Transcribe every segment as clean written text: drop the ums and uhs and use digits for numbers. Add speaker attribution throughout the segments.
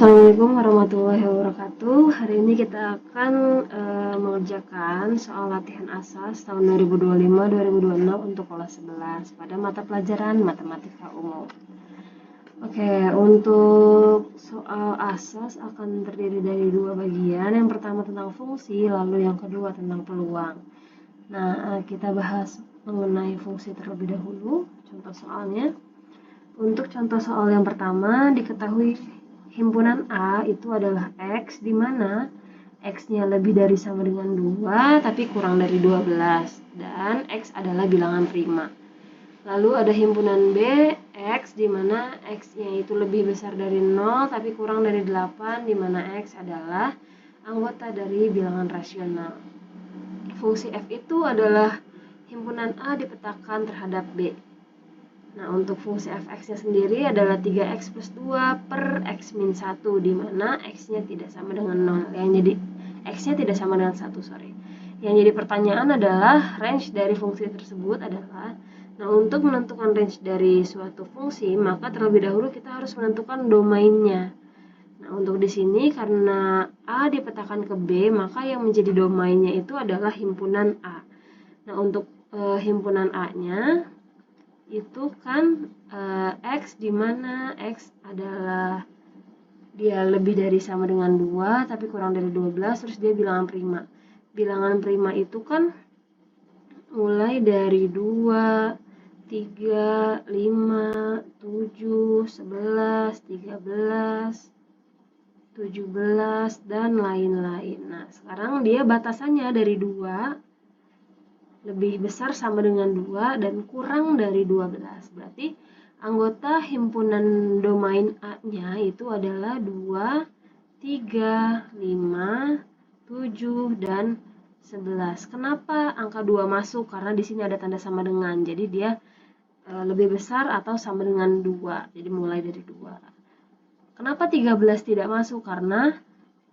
Speaker 1: Assalamualaikum warahmatullahi wabarakatuh. Hari ini kita akan mengerjakan soal latihan asas tahun 2025-2026 untuk kelas 11 pada mata pelajaran matematika umum. Oke, untuk soal asas akan terdiri dari dua bagian. Yang pertama tentang fungsi, lalu yang kedua tentang peluang. Nah, kita bahas mengenai fungsi terlebih dahulu. Contoh soalnya. Untuk contoh soal yang pertama, diketahui himpunan A itu adalah X, di mana X-nya lebih dari sama dengan 2, tapi kurang dari 12. Dan X adalah bilangan prima. Lalu ada himpunan B, X, di mana X-nya itu lebih besar dari 0, tapi kurang dari 8, di mana X adalah anggota dari bilangan rasional. Fungsi F itu adalah himpunan A dipetakan terhadap B. Nah, untuk fungsi fx-nya sendiri adalah 3x plus 2 per x min 1, di mana x-nya tidak sama dengan 0. Yang jadi x-nya tidak sama dengan 1, sorry. Yang jadi pertanyaan adalah range dari fungsi tersebut adalah, nah untuk menentukan range dari suatu fungsi, maka terlebih dahulu kita harus menentukan domainnya. Nah, untuk di sini karena A dipetakan ke B, maka yang menjadi domainnya itu adalah himpunan A. Nah, untuk himpunan A-nya itu kan X, di mana X adalah dia lebih dari sama dengan 2 tapi kurang dari 12, terus dia bilangan prima. Bilangan prima itu kan mulai dari 2, 3, 5, 7, 11, 13, 17, dan lain-lain. Nah, sekarang dia batasannya dari 2, lebih besar sama dengan 2 dan kurang dari 12. Berarti anggota himpunan domain A-nya itu adalah 2, 3, 5, 7, dan 11. Kenapa angka 2 masuk? Karena di sini ada tanda sama dengan. Jadi dia lebih besar atau sama dengan 2. Jadi mulai dari 2. Kenapa 13 tidak masuk? Karena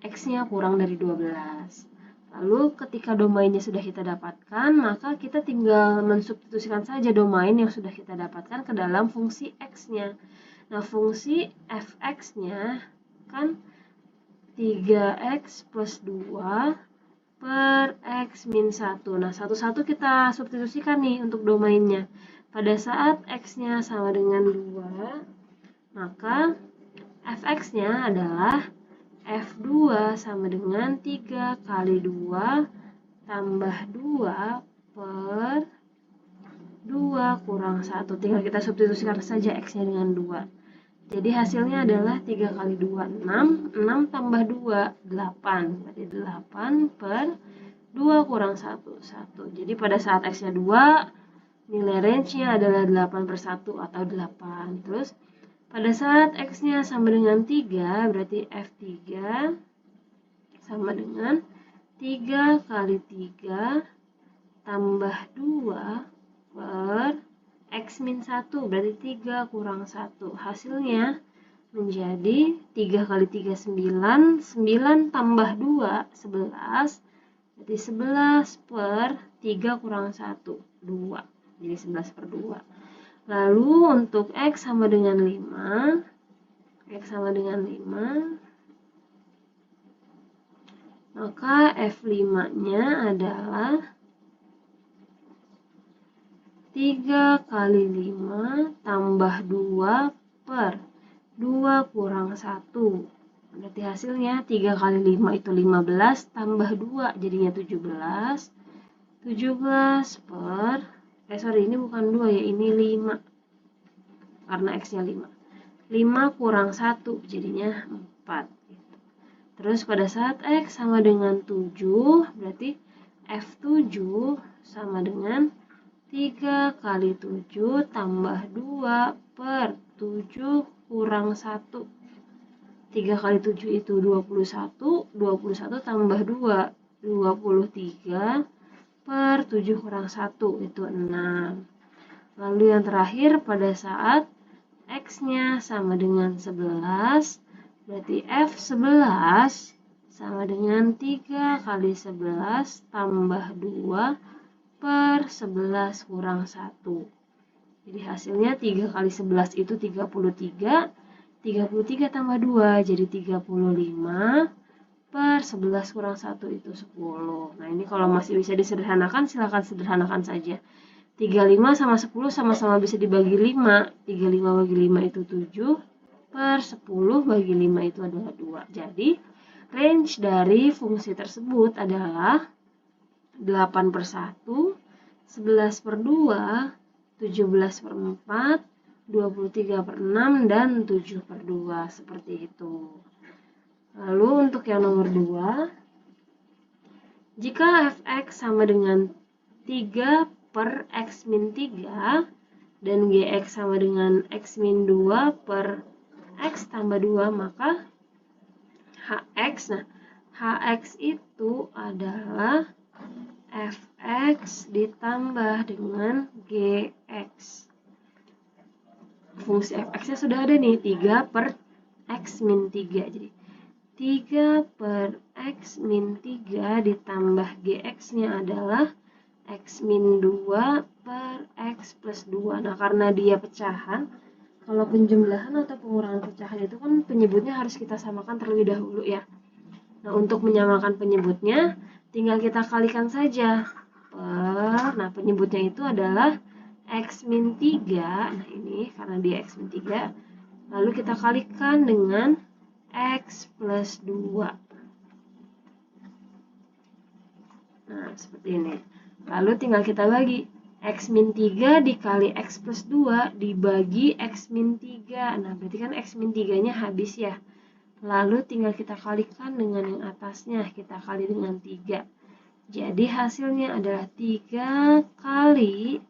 Speaker 1: X-nya kurang dari 12. Lalu ketika domainnya sudah kita dapatkan, maka kita tinggal mensubstitusikan saja domain yang sudah kita dapatkan ke dalam fungsi X-nya. Nah, fungsi fx-nya kan 3x plus 2 per x min 1. Nah, satu-satu kita substitusikan nih untuk domainnya. Pada saat X-nya sama dengan 2, maka fx-nya adalah F2 sama dengan 3 kali 2 tambah 2 per 2 kurang 1. Tinggal kita substitusikan saja X-nya dengan 2. Jadi hasilnya adalah 3 kali 2, 6. 6 tambah 2, 8. Berarti 8 per 2 kurang 1, 1. Jadi pada saat X-nya 2, nilai range-nya adalah 8 per 1 atau 8. Terus pada saat X-nya sama dengan 3, berarti F3 sama dengan 3 kali 3 tambah 2 per X min 1, berarti 3 kurang 1. Hasilnya menjadi 3 kali 3, 9. 9 tambah 2, 11. Berarti 11 per 3 kurang 1, 2. Jadi 11 per 2. Lalu untuk X sama dengan 5, X sama dengan 5, maka F5-nya adalah 3 kali 5 tambah 2 per 2 kurang 1. Berarti hasilnya 3 kali 5 itu 15 tambah 2 jadinya 17. 17 per ini bukan 2 ya, ini 5. Karena X-nya 5. 5 kurang 1 jadinya 4. Terus pada saat X sama dengan 7, berarti F7 sama dengan 3 kali 7 tambah 2 per 7 kurang 1. 3 kali 7 itu 21. 21 tambah 2, 23 per 7 kurang 1 itu 6. Lalu yang terakhir pada saat X-nya sama dengan 11, berarti F11 sama dengan 3 kali 11 tambah 2 per 11 kurang 1. Jadi hasilnya 3 kali 11 itu 33. 33 tambah 2 jadi 35 per 11 kurang 1 itu 10. Nah, ini kalau masih bisa disederhanakan, silakan sederhanakan saja. 35 sama 10 sama-sama bisa dibagi 5. 35 bagi 5 itu 7, per 10 bagi 5 itu adalah 2. Jadi, range dari fungsi tersebut adalah 8 per 1, 11 per 2, 17 per 4, 23 per 6, dan 7 per 2. Seperti itu. Lalu untuk yang nomor 2, jika fx sama dengan 3 per x min 3 dan gx sama dengan x min 2 per x tambah 2, maka hx, nah hx itu adalah fx ditambah dengan gx. Fungsi fx-nya sudah ada nih, 3 per x min 3. Jadi 3 per x min 3 ditambah gx-nya adalah x min 2 per x plus 2. Nah, karena dia pecahan, kalau penjumlahan atau pengurangan pecahan itu kan penyebutnya harus kita samakan terlebih dahulu ya. Nah, untuk menyamakan penyebutnya, tinggal kita kalikan saja. Nah, penyebutnya itu adalah x min 3. Nah, ini karena dia x min 3. Lalu kita kalikan dengan x plus 2. Nah, seperti ini. Lalu tinggal kita bagi. X min 3 dikali x plus 2 dibagi x min 3. Nah, berarti kan x min 3-nya habis ya. Lalu tinggal kita kalikan dengan yang atasnya. Kita kali dengan 3. Jadi hasilnya adalah 3 kali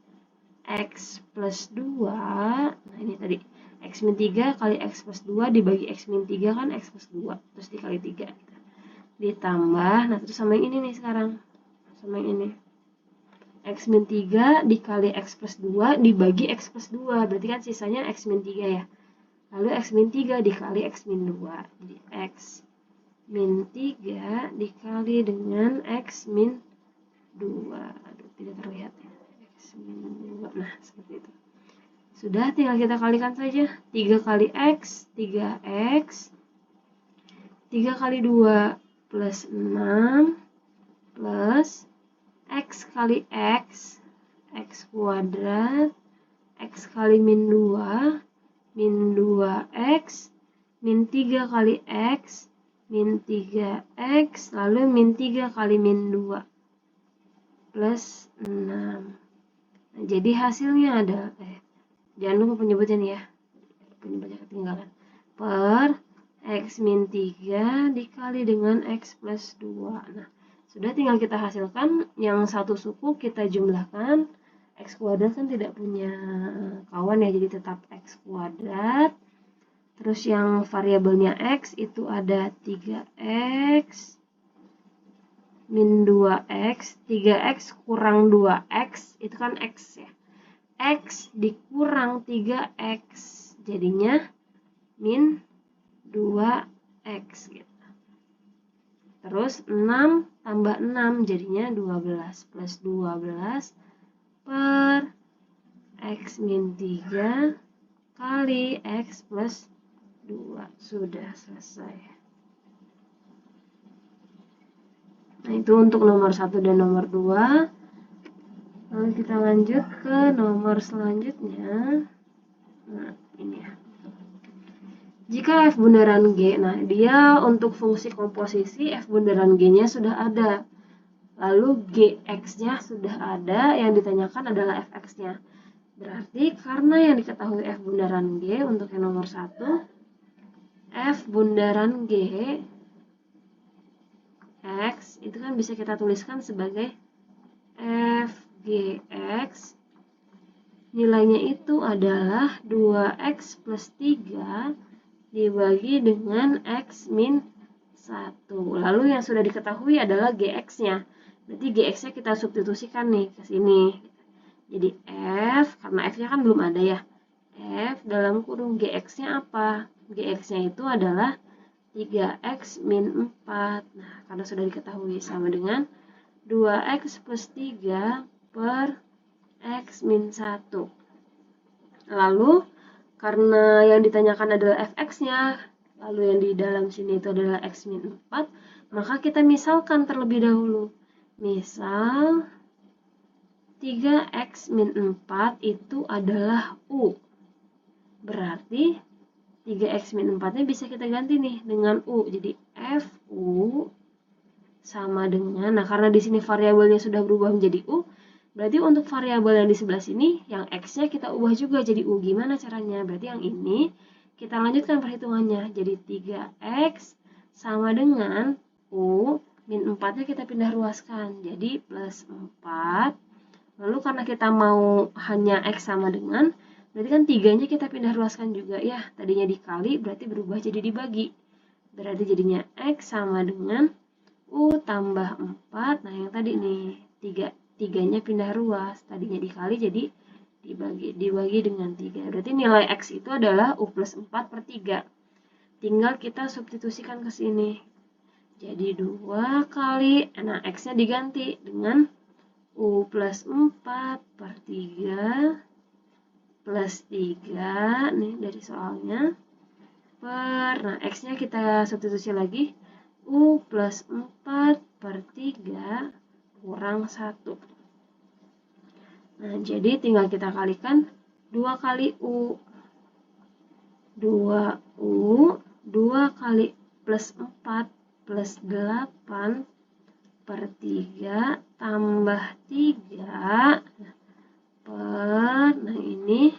Speaker 1: x plus 2. Nah, ini tadi. X min 3 kali x plus 2 dibagi x min 3 kan x plus 2. Terus dikali 3. Ditambah, nah terus sama yang ini nih sekarang. Sama yang ini. X min 3 dikali x plus 2 dibagi x plus 2. Berarti kan sisanya x min 3 ya. Lalu x min 3 dikali x min 2. Jadi x min 3 dikali dengan x min 2. Aduh, tidak terlihat ya. X min 2. Nah, seperti itu. Sudah, tinggal kita kalikan saja. 3 kali x, 3x. 3 kali 2 plus 6 plus x kali x, x kuadrat, x kali min 2, min 2x, min 3 kali x, min 3x, lalu min 3 kali min 2, plus 6. Nah, jadi hasilnya ada, jangan lupa penyebutnya nih ya, penyebutnya ketinggalan, per x min 3 dikali dengan x plus 2. Nah, sudah, tinggal kita hasilkan. Yang satu suku kita jumlahkan. X kuadrat kan tidak punya kawan ya, jadi tetap x kuadrat. Terus yang variabelnya x itu ada 3x min 2x. 3x kurang 2x itu kan x ya. X dikurang 3x jadinya min 2x gitu. Terus 6 tambah 6 jadinya 12 plus 12 per x min 3 kali x plus 2. Sudah selesai. Nah, itu untuk nomor 1 dan nomor 2. Lalu kita lanjut ke nomor selanjutnya. Nah, ini ya. Jika f bundaran G, nah dia untuk fungsi komposisi f bundaran G-nya sudah ada. Lalu Gx-nya sudah ada, yang ditanyakan adalah Fx-nya. Berarti karena yang diketahui f bundaran G untuk yang nomor 1, f bundaran G X itu kan bisa kita tuliskan sebagai Fgx. Nilainya itu adalah 2x plus 3 dibagi dengan x min 1. Lalu yang sudah diketahui adalah gx-nya. Berarti gx-nya kita substitusikan nih ke sini. Jadi f, karena f-nya kan belum ada ya. F dalam kurung gx-nya apa? Gx-nya itu adalah 3x min 4. Nah, karena sudah diketahui sama dengan 2x plus 3 per x min 1. Lalu karena yang ditanyakan adalah fx-nya, lalu yang di dalam sini itu adalah x min 4, maka kita misalkan terlebih dahulu. Misal 3x min 4 itu adalah u. Berarti 3x min 4-nya bisa kita ganti nih dengan u. Jadi fu sama dengan, nah karena di sini variabelnya sudah berubah menjadi u, berarti untuk variabel yang di sebelah sini, yang x-nya kita ubah juga jadi u. Gimana caranya? Berarti yang ini kita lanjutkan perhitungannya. Jadi 3x sama dengan u, min 4-nya kita pindah ruaskan. Jadi plus 4. Lalu karena kita mau hanya x sama dengan, berarti kan 3-nya kita pindah ruaskan juga ya. Tadinya dikali, berarti berubah jadi dibagi. Berarti jadinya x sama dengan u tambah 4. Nah yang tadi nih, 3-nya pindah ruas. Tadinya dikali jadi dibagi dengan 3. Berarti nilai x itu adalah u plus 4 per 3. Tinggal kita substitusikan ke sini. Jadi 2 kali, nah x-nya diganti dengan u plus 4 per 3 plus 3, nih dari soalnya, per, nah x-nya kita substitusi lagi, u plus 4 per 3 kurang 1. Nah, jadi tinggal kita kalikan 2 kali u. 2u, 2 kali plus 4 plus 8 per 3 tambah 3 per, nah ini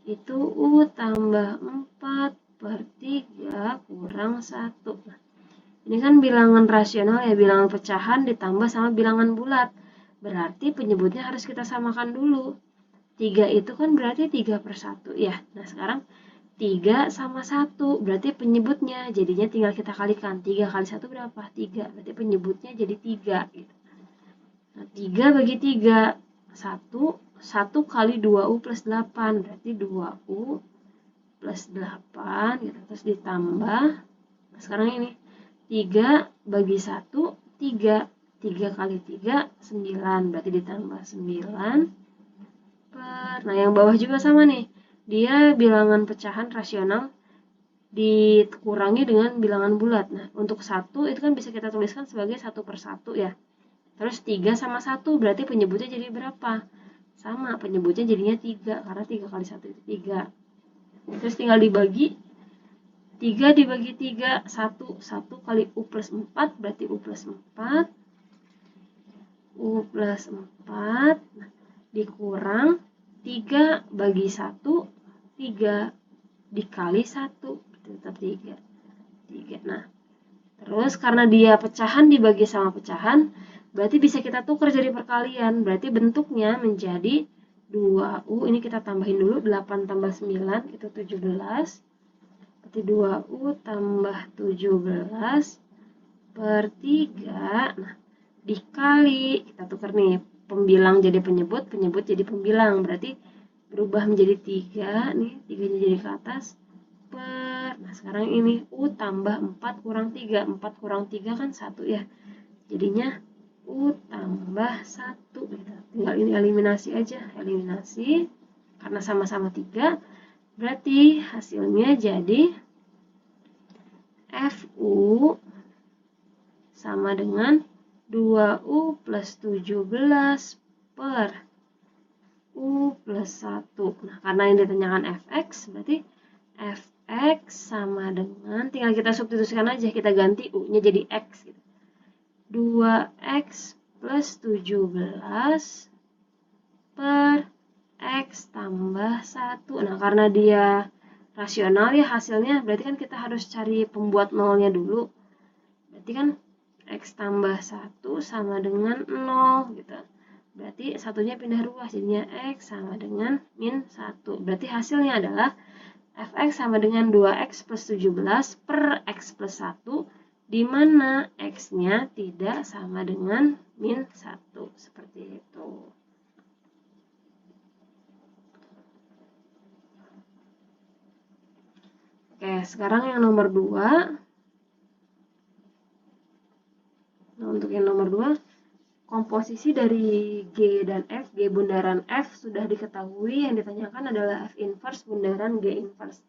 Speaker 1: itu u tambah 4 per 3 kurang 1. Nah, ini kan bilangan rasional ya, bilangan pecahan ditambah sama bilangan bulat. Berarti penyebutnya harus kita samakan dulu. 3 itu kan berarti 3 per 1 ya. Nah sekarang 3 sama 1 berarti penyebutnya. Jadinya tinggal kita kalikan. 3 kali 1 berapa? 3. Berarti penyebutnya jadi 3. Gitu. Nah 3 bagi 3. 1 kali 2u plus 8. Berarti 2u plus 8. Gitu. Terus ditambah. Nah sekarang ini. 3 bagi 1, 3. 3 kali 3, 9. Berarti ditambah 9 per. Nah, yang bawah juga sama nih. Dia bilangan pecahan rasional dikurangi dengan bilangan bulat. Nah, untuk 1 itu kan bisa kita tuliskan sebagai 1 per 1 ya. Terus 3 sama 1 berarti penyebutnya jadi berapa? Sama, penyebutnya jadinya 3. Karena 3 kali 1 itu 3. Terus tinggal dibagi. 3 dibagi 3, 1. 1 kali u plus 4, berarti u plus 4. U plus 4 dikurang 3 bagi 1, 3 dikali 1, tetap 3. Nah, terus karena dia pecahan dibagi sama pecahan, berarti bisa kita tukar jadi perkalian. Berarti bentuknya menjadi 2u, ini kita tambahin dulu, 8 tambah 9 itu 17. Berarti 2u tambah 17 per 3. Nah, dikali, kita tukar nih, pembilang jadi penyebut, penyebut jadi pembilang. Berarti berubah menjadi 3, nih, 3-nya jadi ke atas, per, nah sekarang ini, u tambah 4 kurang 3. 4 kurang 3 kan 1 ya. Jadinya, u tambah 1. Gitu. Tinggal ini eliminasi aja, eliminasi. Karena sama-sama 3, berarti hasilnya jadi Fu sama dengan 2u plus 17 per u plus 1. Nah, karena yang ditanyakan fx, berarti fx sama dengan, tinggal kita substitusikan aja, kita ganti u-nya jadi x. Gitu. 2x plus 17 per x tambah 1. Nah, karena dia rasional ya hasilnya, berarti kan kita harus cari pembuat nolnya dulu. Berarti kan x tambah 1 sama dengan 0 gitu. Berarti satunya pindah ruas, jadinya x sama dengan min 1. Berarti hasilnya adalah fx sama dengan 2x plus 17 per x plus 1, di mana x-nya tidak sama dengan min 1. Seperti itu. Oke, sekarang yang nomor 2. Nah, untuk yang nomor 2, posisi dari G dan F, G bundaran F sudah diketahui, yang ditanyakan adalah F inverse bundaran G inverse.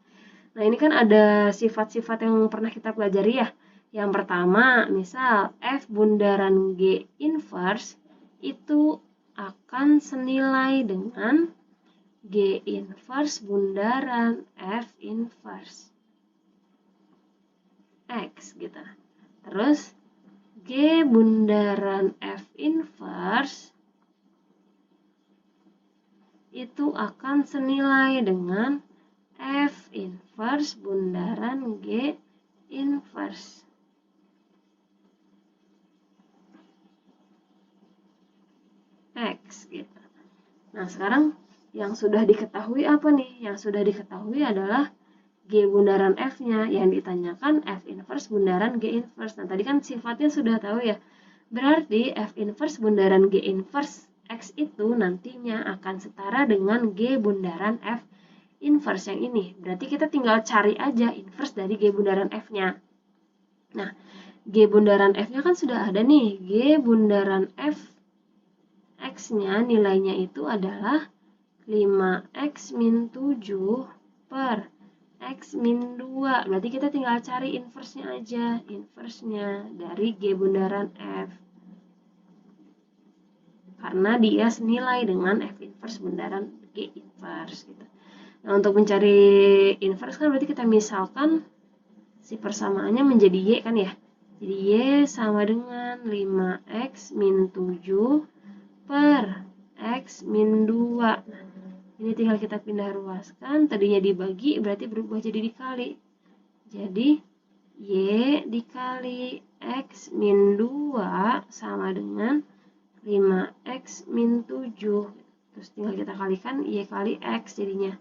Speaker 1: Nah, ini kan ada sifat-sifat yang pernah kita pelajari ya. Yang pertama, misal F bundaran G inverse itu akan senilai dengan G inverse bundaran F inverse X gitu. Terus G bundaran F inverse itu akan senilai dengan F inverse bundaran G inverse X gitu. Nah, sekarang yang sudah diketahui apa nih? Yang sudah diketahui adalah G bundaran F-nya, yang ditanyakan F inverse bundaran G inverse. Nah, tadi kan sifatnya sudah tahu ya. Berarti F inverse bundaran G inverse X itu nantinya akan setara dengan G bundaran F inverse yang ini. Berarti kita tinggal cari aja inverse dari G bundaran F-nya. Nah, G bundaran F-nya kan sudah ada nih. G bundaran F X-nya nilainya itu adalah 5X min 7 per X min 2. Berarti kita tinggal cari inverse-nya aja. Inverse-nya dari G bundaran F. Karena dia senilai dengan F inverse bundaran G inverse gitu. Nah, untuk mencari inverse kan berarti kita misalkan si persamaannya menjadi Y kan ya. Jadi Y sama dengan 5X min 7 per X min 2. Nah, ini tinggal kita pindah ruaskan, tadinya dibagi berarti berubah jadi dikali. Jadi Y dikali X min 2 sama dengan 5X min 7. Terus tinggal kita kalikan Y kali X jadinya.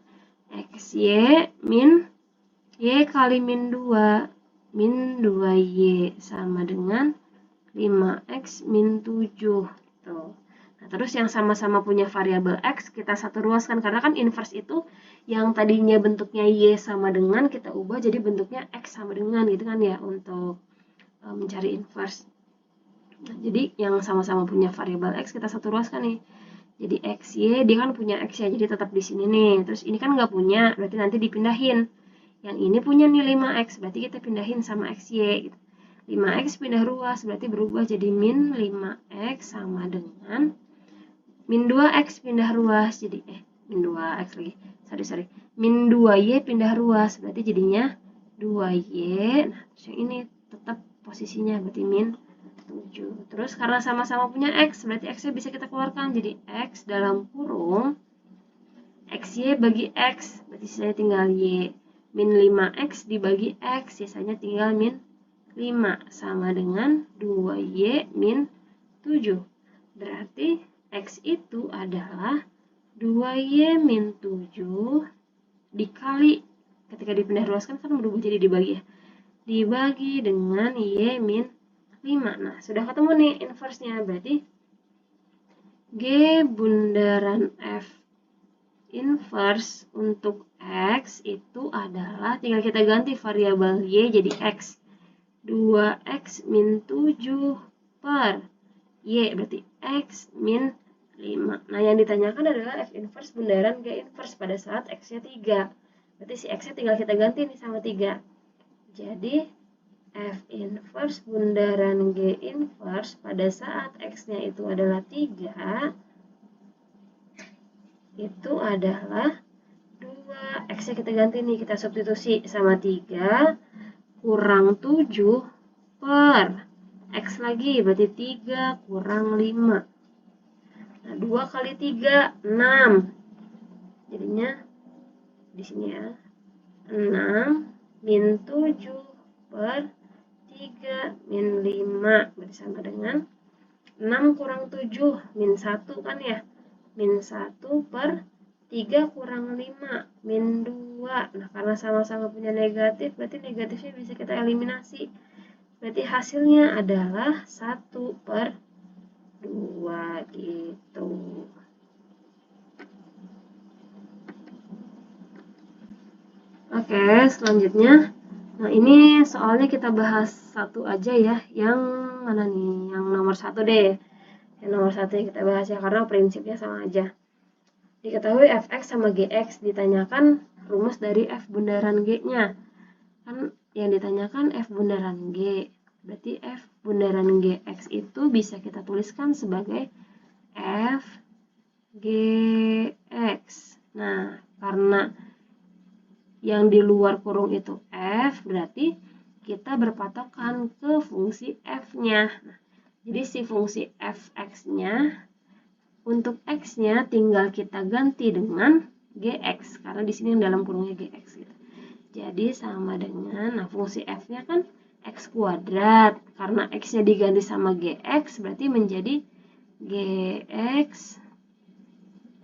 Speaker 1: XY min Y kali min 2. Min 2Y sama dengan 5X min 7. Gitu. Nah, terus yang sama-sama punya variabel X kita satu ruaskan, karena kan inverse itu yang tadinya bentuknya Y sama dengan kita ubah jadi bentuknya X sama dengan gitu kan ya, untuk mencari inverse. Nah, jadi yang sama-sama punya variabel X kita satu ruaskan nih. Jadi XY dia kan punya X ya, jadi tetap di sini nih. Terus ini kan nggak punya, berarti nanti dipindahin. Yang ini punya nih 5X, berarti kita pindahin sama XY gitu. 5X pindah ruas berarti berubah jadi min 5X sama dengan min 2X pindah ruas, jadi min 2X lagi, sorry, min 2Y pindah ruas, berarti jadinya 2Y. Nah, terus yang ini tetap posisinya berarti min 7. Terus karena sama-sama punya X, berarti X-nya bisa kita keluarkan, jadi X dalam kurung XY bagi X, berarti saya tinggal Y. Min 5X dibagi X, sisanya tinggal min 5, sama dengan 2Y min 7. Berarti X itu adalah 2Y min 7 dikali, ketika dipindah ruaskan kan berubah jadi dibagi ya, dibagi dengan Y min 5. Nah, sudah ketemu nih inverse-nya, berarti G bundaran F inverse untuk X itu adalah, tinggal kita ganti variabel Y jadi X. 2X min 7 per Y, berarti X min 5. Nah, yang ditanyakan adalah F inverse bundaran G inverse pada saat X-nya 3. Berarti si X-nya tinggal kita ganti nih sama 3. Jadi, F inverse bundaran G inverse pada saat X-nya itu adalah 3, itu adalah 2. X-nya kita ganti nih, kita substitusi sama 3 kurang 7 per X lagi, berarti 3 kurang 5. Nah, 2 kali 3, 6. Jadinya di sini ya, 6 min 7 per 3 min 5. Berarti sama dengan 6 kurang 7 min 1 kan ya. Min 1 per 3 kurang 5 min 2. Nah, karena sama-sama punya negatif, berarti negatifnya bisa kita eliminasi. Berarti hasilnya adalah 1 per 2 gitu. Oke, selanjutnya. Nah, ini soalnya kita bahas satu aja ya. Yang mana nih? Yang nomor 1 deh. Yang nomor 1 yang kita bahas ya, karena prinsipnya sama aja. Diketahui fx sama gx, ditanyakan rumus dari f bundaran g-nya. Kan yang ditanyakan f bundaran g, berarti f bundaran gx itu bisa kita tuliskan sebagai f gx. Nah, karena yang di luar kurung itu f, berarti kita berpatokan ke fungsi f-nya. Nah, jadi si fungsi fx-nya, untuk x-nya tinggal kita ganti dengan gx, karena di sini yang dalam kurungnya gx gitu. Jadi sama dengan, nah fungsi f-nya kan x kuadrat, karena x-nya diganti sama gx, berarti menjadi gx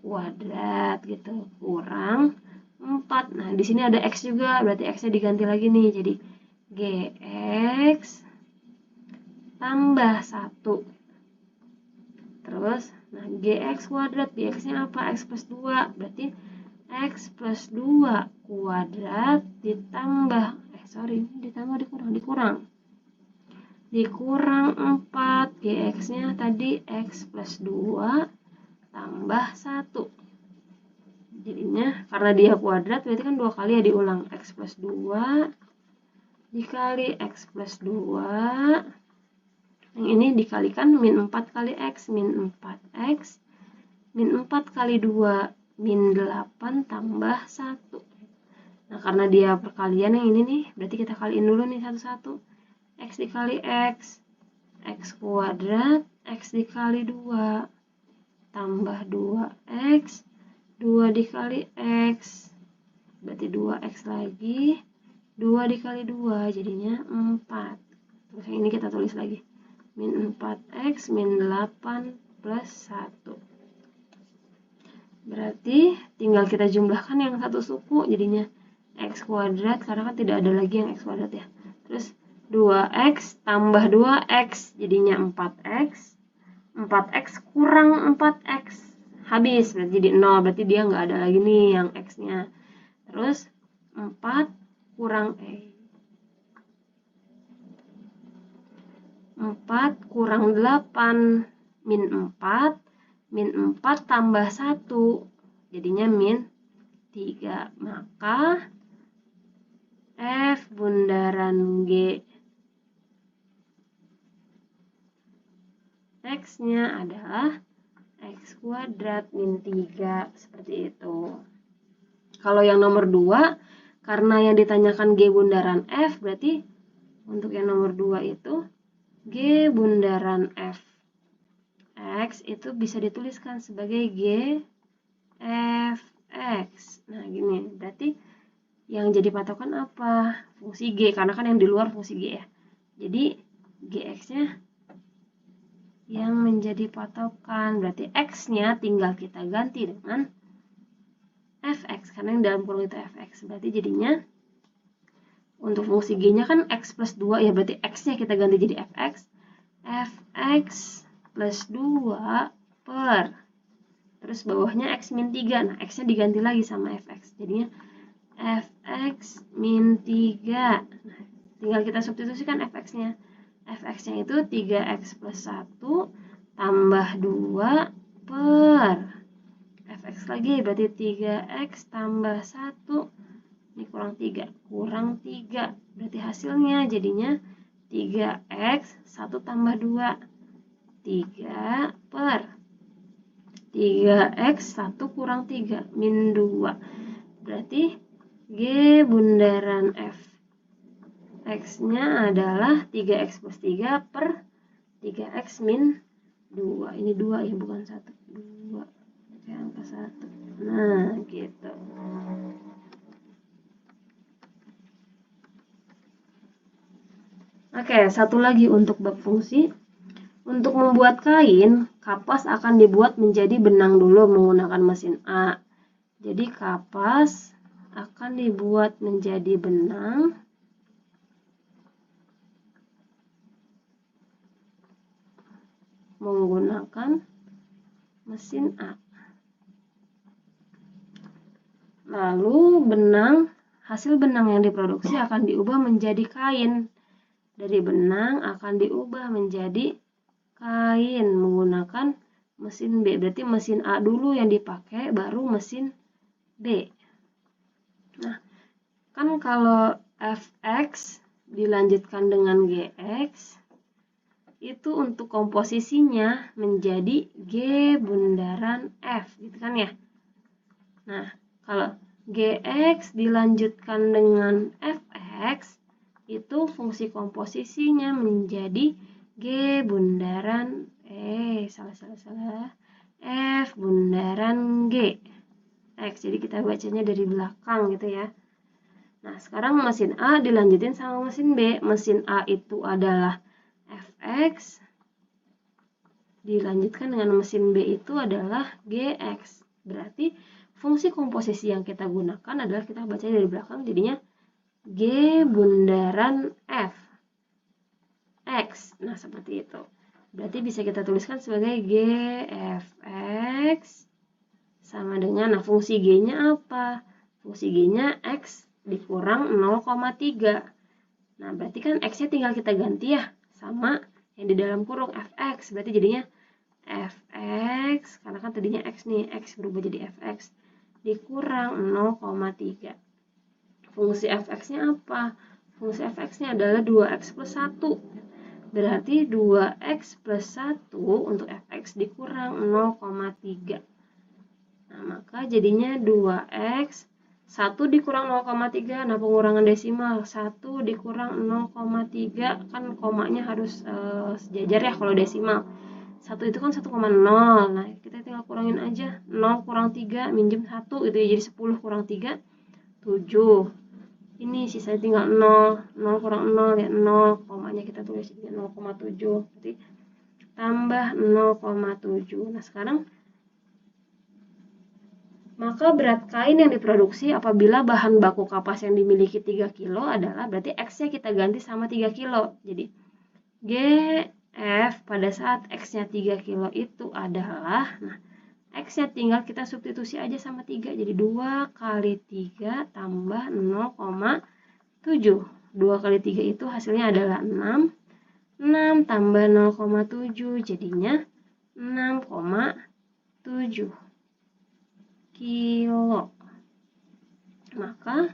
Speaker 1: kuadrat gitu, kurang 4. Nah, di sini ada x juga, berarti x-nya diganti lagi nih, jadi gx tambah 1. Terus, nah gx kuadrat, gx-nya apa? X plus 2, berarti x plus 2 kuadrat ditambah, dikurang 4, gx-nya tadi x plus 2 tambah 1. Jadinya karena dia kuadrat berarti kan 2 kali ya, diulang, x plus 2 dikali x plus 2, yang ini dikalikan min 4 kali x, min 4x, min 4 kali 2, min 8 tambah 1. Nah, karena dia perkalian yang ini nih, berarti kita kaliin dulu nih satu-satu. X dikali x kuadrat, x dikali 2, tambah 2x, 2 dikali x, berarti 2x lagi, 2 dikali 2, jadinya 4. Terus yang ini kita tulis lagi, min 4x, min 8 plus 1. Berarti tinggal kita jumlahkan yang satu suku, jadinya x kuadrat, karena kan tidak ada lagi yang x kuadrat ya. Terus 2x tambah 2x, jadinya 4x. 4x kurang 4x. Habis, berarti jadi 0, berarti dia nggak ada lagi nih yang x-nya. Terus 4 kurang 8 min 4, min 4 tambah 1, jadinya min 3. Maka f bundaran g x-nya adalah x kuadrat min 3, seperti itu. Kalau yang nomor 2, karena yang ditanyakan g bundaran f, berarti untuk yang nomor 2 itu g bundaran f x itu bisa dituliskan sebagai g f x. Nah, gini, berarti yang jadi patokan apa? Fungsi g, karena kan yang di luar fungsi g ya. Jadi gx-nya yang menjadi patokan, berarti x-nya tinggal kita ganti dengan fx, karena yang dalam kurung itu fx. Berarti jadinya untuk fungsi g-nya kan x plus 2 ya, berarti x-nya kita ganti jadi fx. Fx plus 2 per, terus bawahnya x min 3. Nah, x-nya diganti lagi sama fx, jadinya fx min 3. Nah, tinggal kita substitusikan fx-nya. Fx-nya itu 3x plus 1 tambah 2 per fx lagi, berarti 3x tambah 1, ini kurang 3, berarti hasilnya jadinya 3x 1 tambah 2, 3 per 3x 1 kurang 3, min 2, berarti g bundaran f x-nya adalah 3x plus 3 per 3x min 2. Ini 2 ya, bukan 1. 2 pakai angka 1. Nah, gitu. Oke, satu lagi untuk bab fungsi. Untuk membuat kain, kapas akan dibuat menjadi benang dulu menggunakan mesin A. Jadi kapas akan dibuat menjadi benang menggunakan mesin A. Lalu hasil benang yang diproduksi akan diubah menjadi kain. Dari benang akan diubah menjadi kain menggunakan mesin B. Berarti mesin A dulu yang dipakai, baru mesin B. Nah, kan kalau Fx dilanjutkan dengan Gx, itu untuk komposisinya menjadi G bundaran F, gitu kan ya. Nah, kalau Gx dilanjutkan dengan Fx, itu fungsi komposisinya menjadi G bundaran F bundaran G X. Jadi kita bacanya dari belakang gitu ya. Nah, sekarang mesin A dilanjutin sama mesin B. Mesin A itu adalah Fx, dilanjutkan dengan mesin B itu adalah Gx. Berarti fungsi komposisi yang kita gunakan adalah kita baca dari belakang, jadinya G bundaran F X. Nah, seperti itu. Berarti bisa kita tuliskan sebagai Gfx sama dengan, nah fungsi G-nya apa? Fungsi G-nya X dikurang 0,3. Nah, berarti kan X-nya tinggal kita ganti ya sama yang di dalam kurung Fx. Berarti jadinya Fx, karena kan tadinya X nih, X berubah jadi Fx, dikurang 0,3. Fungsi Fx-nya apa? Fungsi Fx-nya adalah 2x plus 1. Berarti 2x plus 1 untuk Fx dikurang 0,3. Nah, maka jadinya 2x, 1 dikurang 0,3, nah pengurangan desimal, 1 dikurang 0,3, kan komanya harus sejajar ya kalau desimal. 1 itu kan 1,0, nah kita tinggal kurangin aja, 0 kurang 3, minjem 1, itu ya, jadi 10 kurang 3, 7. Ini sisanya tinggal 0, 0 kurang 0 ya 0, komanya kita tulis jadi 0,7, berarti tambah 0,7. Nah, sekarang maka berat kain yang diproduksi apabila bahan baku kapas yang dimiliki 3 kilo adalah, berarti X-nya kita ganti sama 3 kilo. Jadi GF pada saat X-nya 3 kilo itu adalah, nah X-nya tinggal kita substitusi aja sama 3. Jadi 2 kali 3 tambah 0,7. 2 kali 3 itu hasilnya adalah 6. 6 tambah 0,7 jadinya 6,7 kilo. Maka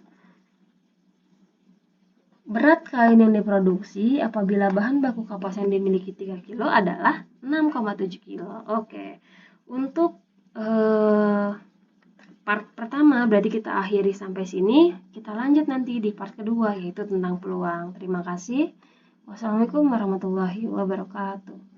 Speaker 1: berat kain yang diproduksi apabila bahan baku kapas yang dimiliki 3 kilo adalah 6,7 kilo. Oke. Untuk part pertama berarti kita akhiri sampai sini. Kita lanjut nanti di part kedua, yaitu tentang peluang. Terima kasih. Wassalamualaikum warahmatullahi wabarakatuh.